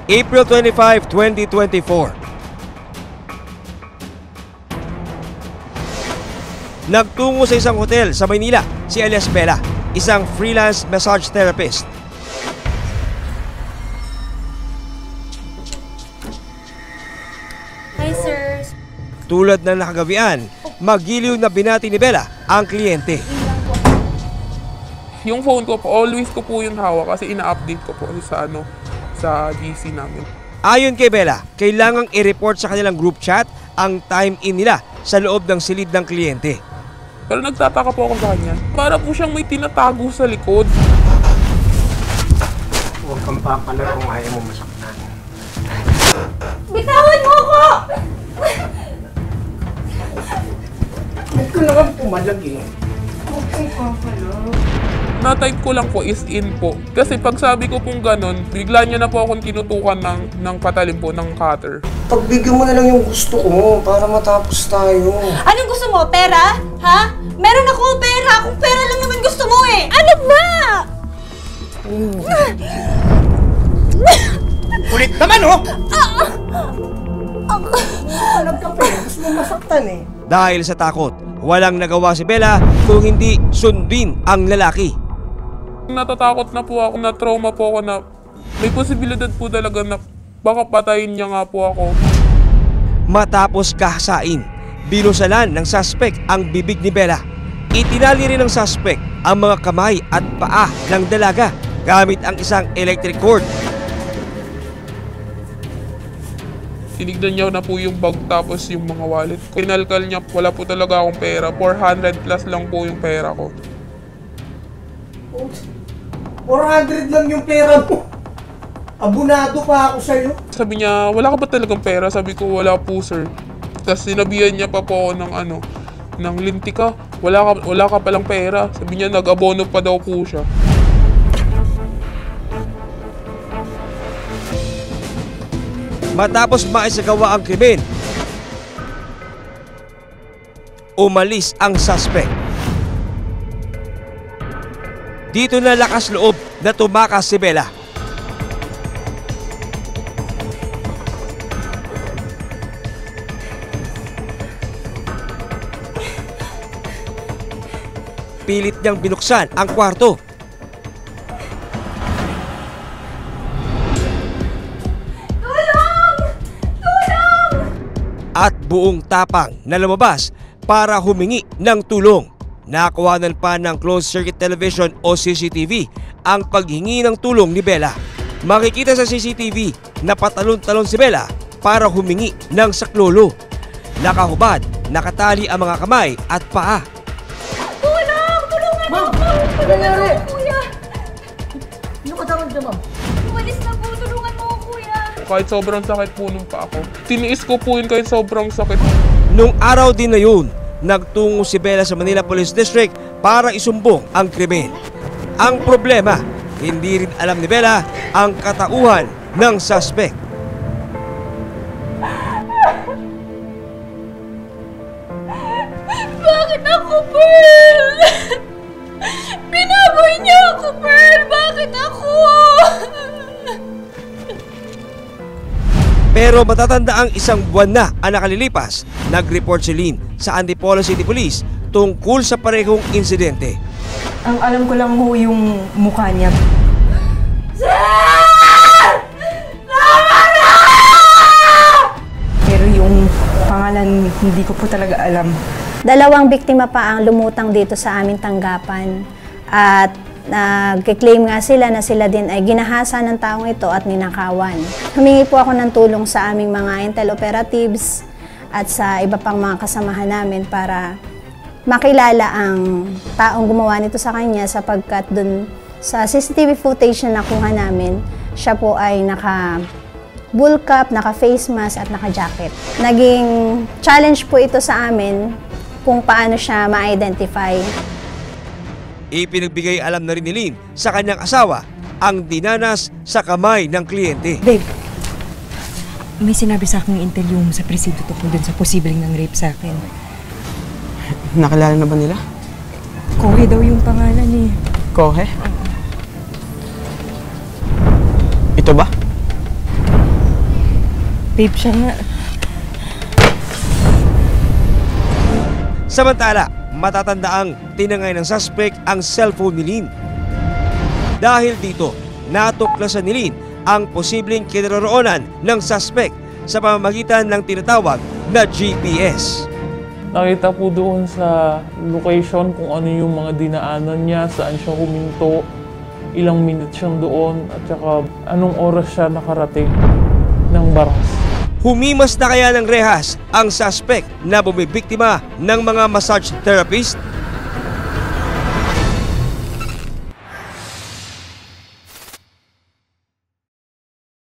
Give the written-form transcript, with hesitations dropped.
April 25, 2024. Nagtungo sa isang hotel sa Maynila si alias Bella, isang freelance massage therapist. Hi, sir. Tulad ng nakagawian, magiliw na binati ni Bella ang kliyente. Yung phone ko po, always ko po yung hawak kasi ina-update ko po sa GC namin. Ayon kay Bella, kailangang i-report sa kanilang group chat ang time-in nila sa loob ng silid ng kliyente. Pero nagtataka po ako sa kanya. Para po siyang may tinatago sa likod. Huwag kang papalag kung ayaw mo masaktan. Bitawan mo ako! Huwag ka naman pumalag eh. Huwag kang papalag. Na-type ko lang po is in po. Kasi pag sabi ko pong ganon, bigla niya na po akong tinutukan ng patalim po, ng cutter. Pagbigyan mo na lang yung gusto ko para matapos tayo. Anong gusto mo? Pera? Ha? Meron ako pera! Kung pera lang naman gusto mo eh! Ano ba? Kulit naman oh! Palag ka pa eh. Gusto mo masaktan eh. Dahil sa takot, walang nagawa si Bella kung hindi sundin ang lalaki. Natatakot na po ako, na-trauma po ako na may posibilidad po talaga na baka patayin niya nga po ako. Matapos kahasain, binusalan ng suspect ang bibig ni Bella. Itinali rin ng suspect ang mga kamay at paa ng dalaga gamit ang isang electric cord. Tinignan niya na po yung bag tapos yung mga wallet ko. Kinalkal niya, wala po talaga akong pera. 400 plus lang po yung pera ko. 400 lang yung pera mo. Abunado pa ako sa'yo. Sabi niya, wala ka ba talagang pera? Sabi ko, wala po sir. Tapos sinabihan niya pa po ako ng linti ka. Wala ka palang pera. Sabi niya, nag-abono pa daw po siya. Matapos maisagawa ang krimen, umalis ang suspect. Dito na lakas loob na tumakas si Bella. Pilit niyang binuksan ang kwarto. At buong tapang na lumabas para humingi ng tulong. Nakuhanan pa ng closed circuit television o CCTV ang paghingi ng tulong ni Bella. Makikita sa CCTV na patalon-talon si Bella para humingi ng saklolo. Nakahubad, nakatali ang mga kamay at paa. Tulong! Tulungan mo ako! Ano nangyari? Kuya! Ano ka dapat dyan, ma'am? Umalis na po! Tulungan mo ako, kuya! Kahit sobrang sakit po nung pa ako. Tiniis ko po yun kahit sobrang sakit. Nung araw din na yun, nagtungo si Bella sa Manila Police District para isumbong ang krimen. Ang problema, hindi rin alam ni Bella ang katauhan ng suspect. Bakit ako, Pearl? Binaboy niya ako, Pearl! Bakit ako? Pero matatanda ang isang buwan na ang nakalilipas, nag-report si Lynn sa Antipolo City Police tungkol sa parehong insidente. Ang alam ko lang ho yung mukha niya. Pero yung pangalan, hindi ko po talaga alam. Dalawang biktima pa ang lumutang dito sa aming tanggapan at nag-claim nga sila na sila din ay ginahasa ng taong ito at ninakawan. Humingi po ako ng tulong sa aming mga intel operatives at sa iba pang mga kasamahan namin para makilala ang taong gumawa nito sa kanya sapagkat dun sa CCTV footage na nakuha namin, siya po ay naka-bull cap, naka-face mask at naka-jacket. Naging challenge po ito sa amin kung paano siya ma-identify. Ipinagbigay alam na rin ni Lynn sa kanyang asawa ang dinanas sa kamay ng kliyente. Babe, may sinabi sa akin ng intel yung sa presido tungkol dun sa posibleng ng rape sa akin. Nakilala na ba nila? Kohe daw yung pangalan eh. Kohe? Ito ba? Tape siya nga. Samantala, matatandaang tinangay ng suspect ang cellphone ni Lynn. Dahil dito, natuklasan ni Lynn ang posibleng kinaroroonan ng suspect sa pamamagitan ng tinatawag na GPS. Nakita po doon sa location kung ano yung mga dinaanan niya, saan siya huminto, ilang minutes siyang doon, at saka anong oras siya nakarating ng baras. Humimas na kaya ng rehas ang suspect na bumibiktima ng mga massage therapist?